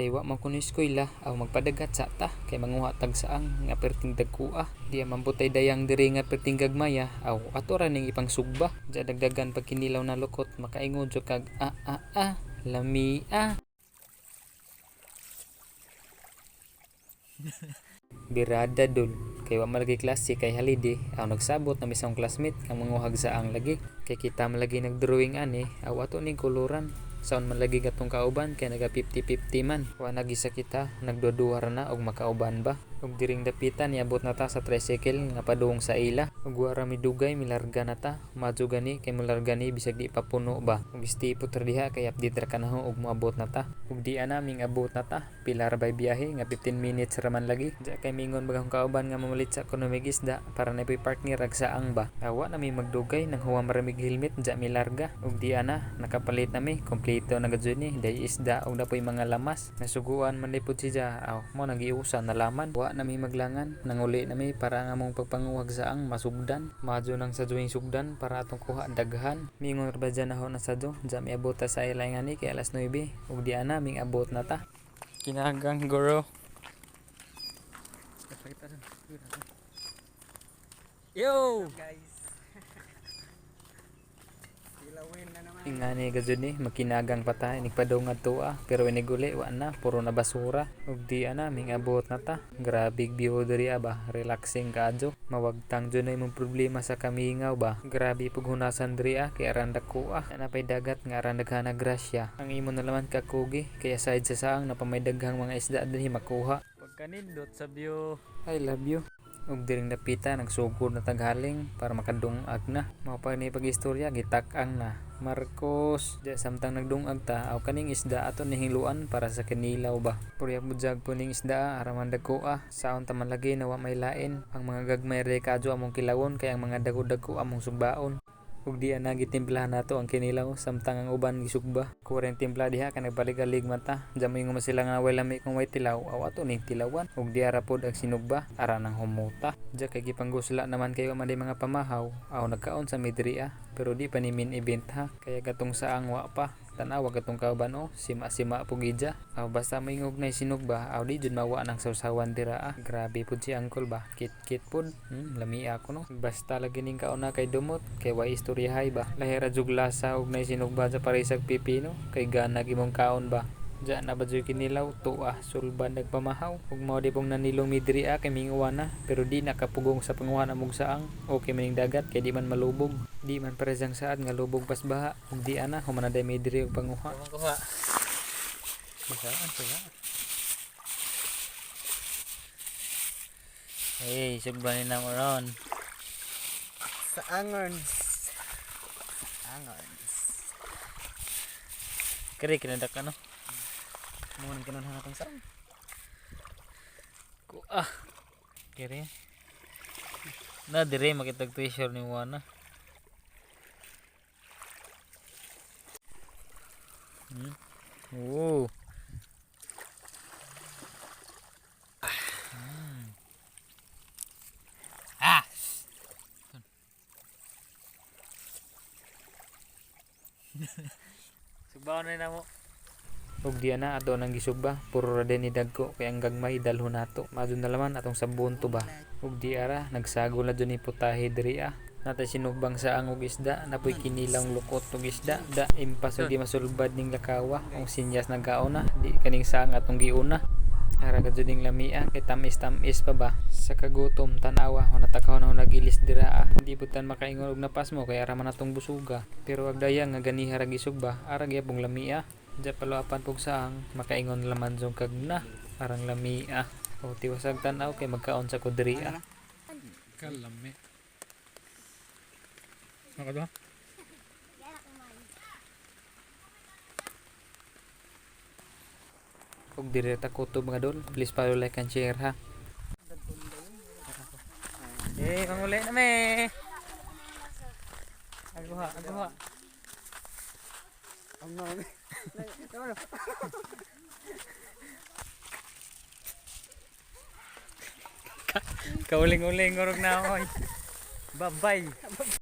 kay wa man kuno eskwela aw magpadagat sa ta kay manguha tag saang nga perting dagkua di man putay dayang diri nga perting gagmaya aw ato ra ning ipang sugba ja dagdagan pag kinilaw na lukot makaingon jud kag lami birada dul kay wa malagi klase kay halidi aw nagsabot na misang classmate kang manguhag saang lagi kay kita malagi nagdrawing ani aw ato ning koloran saon man lagi gatong kauban kay naga 50-50 man wa nagisa kita nagduduhar na og makauban ba ug diring dapitan niabot na ta sa tricycle nga padung sa ila ug wara midugay milarga na ta madyo gani kay milarga ni bisag di pa puno ba ug istipot ra diha kay update ra kanaho ug moabot na ta ug di ana ming abot na ta pila ra bay biyahe nga 15 minutes ra man lagi ja kay mingon bagang kauban nga mamalit sa kuno mig isda para na park ni ragsaang ba awa na mi magdugay nang huwa maramig helmet ja milarga ug di ana nakapalit na mi kompleto na gud ni day isda ug dapoy mga lamas nasuguan man lipod siya aw mo nagiusa na laman wa na mi maglangan nanguli na mi para nga mong pagpanguwag saang masugdan madyo nang sa duwing sugdan para atong kuha daghan mingon ra ba dyan na sadyo ja mi abot ta sa ilay nga ni kay alas 9 ug di ana ming abot na ta kinagang guro yo guys ingani gazud ni makinagang patay nigpadong adto pero iniguli wa na puro na basura ug di ana ming abot na ta grabe view diri ba relaxing kadyo mawagtang jud na imong problema sa kamingaw ba grabe pughunasan diri kay aran dako na pay dagat nga aran daghana grasya ang imo na laman kakugi kay aside sa saang napamay-daghang mga isda dinhi makuha pagkanindot sa view I love you ug diring napita nagsugod na taghaling para makadungag na mao pa ni pagistorya gitak-ang na Marcos di samtang nagdungag ta aw kaning isda ato nihiluan para sa kinilaw ba purya budyag po ning isda araman dagko saon ta man lagi na wa may lain ang mga gagmay re kadyo among kilawon kay ang mga dagko among sugbaon ug di ana gitimplahan nato ang kinilaw samtang ang uban gisugba kureng timpla diha ka nagbalik-alig mata jamoy nga sila nga way lami kung way tilaw aw ato ning tilawan ug di ara pod ang sinugba ara nang humuta ja kay gipanggusla naman kayo man mga pamahaw aw nagkaon sa midri pero di pa ni min event kaya gatong saang wa pa tanawa gatong kauban sima-sima pugidja aw basta maingog na sinugba aw di jud mawa nang sawsawan dira grabe pud si uncle ba kit pud lami ako no basta lagi ning kauna kay dumot kay way istoryahay ba lahira jug lasa ug nay sinugba sa parisag pipino kay gana gimong kaon ba ja na badyoy kinilaw sulban nagpamahaw ug mao di pong nanilong midri kay minguwa na pero di nakapugong sa panguhan among saang okay maning dagat kay di man malubog di man paresang saad nga lubog pas baha ug di ana humanaday midri og panguha hey sugban ni na moron sa angons kare kinadak ano mo nang kanon hanapang saan ko kire na dire makitag treasure ni Juana oh subaw na mo ug di ana ato nang gisugba puro ra din ni dagko kay ang gagmay dalhon nato madyo na laman atong sabon to ba ug di ara nagsagol na dun ni putahe diri natay sinugbang saang og isda napoy kinilang lukot og isda da impas di masulbad ning lakawa ang sinyas nagaona di kaning saang atong giuna ara gud ding lamia kay tamis pa ba sa kagutom tanawa ho natakaw na nagilis dira hindi putan makaingon og napas mo kay ara man atong busuga pero agdaya nga ganiha ra gisugba ara gyapong lamia ja paloapan pug saang makaingon laman jong kag na arang lamia o tiwasag tan-aw kay magkaon sa kudri kalami makado ug dire ta kutob mga dol please follow like and share manguli na me agwa kauling-uling ngorog na oy babay